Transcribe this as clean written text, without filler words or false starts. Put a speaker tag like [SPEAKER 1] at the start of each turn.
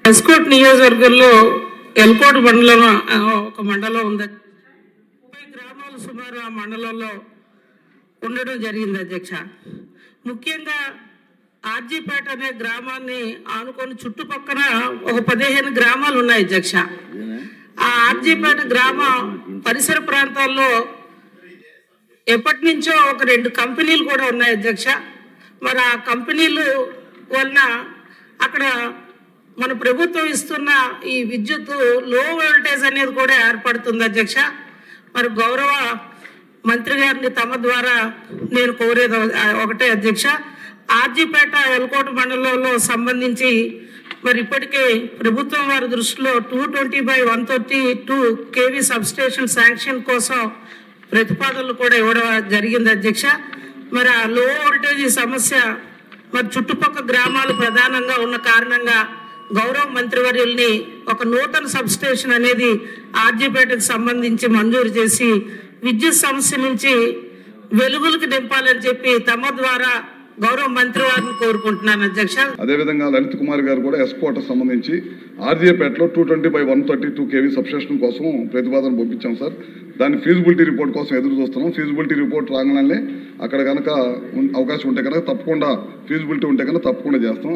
[SPEAKER 1] ఎస్కోట్ నియోజకవర్గంలో ఎల్కోట్ మండలం ఒక మండలం ఉంది. 30 గ్రామాలు సుమారు ఆ మండలంలో ఉండడం జరిగింది అధ్యక్ష. ముఖ్యంగా ఆర్జీపేట అనే గ్రామాన్ని ఆనుకొని చుట్టుపక్కల ఒక 15 గ్రామాలు ఉన్నాయి అధ్యక్ష. ఆ ఆర్జీపేట గ్రామ పరిసర ప్రాంతాల్లో ఎప్పటి నుంచో ఒక 2 కంపెనీలు కూడా ఉన్నాయి అధ్యక్ష. మరి ఆ కంపెనీలు వలన అక్కడ మన ప్రభుత్వం ఇస్తున్న ఈ విద్యుత్ లో వోల్టేజ్ అనేది కూడా ఏర్పడుతుంది అధ్యక్ష. మరి గౌరవ మంత్రి గారిని తమ ద్వారా నేను కోరేది ఒకటే అధ్యక్ష, ఆర్జీపేట ఎల్కోట మండలంలో సంబంధించి మరి ఇప్పటికే ప్రభుత్వం వారి దృష్టిలో 220/132 kV సబ్స్టేషన్ శాంక్షన్ కోసం ప్రతిపాదనలు కూడా ఇవ్వడం జరిగింది అధ్యక్ష. మరి ఆ లో వోల్టేజ్ సమస్య మరి చుట్టుపక్కల గ్రామాలు ప్రధానంగా ఉన్న కారణంగా గౌరవ మంత్రివర్యుల్ని ఒక నూతన సబ్స్టేషన్ అనేది ఆర్జీపేటకు సంబంధించి మంజూరు చేసి విద్యుత్ సమస్య నుంచి వెలుగులకు నింపాలని చెప్పి తమ ద్వారా గౌరవ మంత్రి వారిని కోరుకుంటున్నాను అధ్యక్ష.
[SPEAKER 2] అదేవిధంగా లలిత్ కుమార్ గారు కూడా ఎస్కోట సంబంధించి ఆర్జీపేటలో 220/132 kV సబ్స్టేషన్ కోసం ప్రతిపాదన పంపించాం సార్. దాని ఫీజిబిలిటీ రిపోర్ట్ కోసం ఎదురు చూస్తున్నాం. ఫీజిబిలిటీ రిపోర్ట్ రాగానే అక్కడ కనుక అవకాశం ఉంటే కనుక తప్పకుండా ఫీజిబిలిటీ ఉంటే కనుక తప్పకుండా చేస్తాం.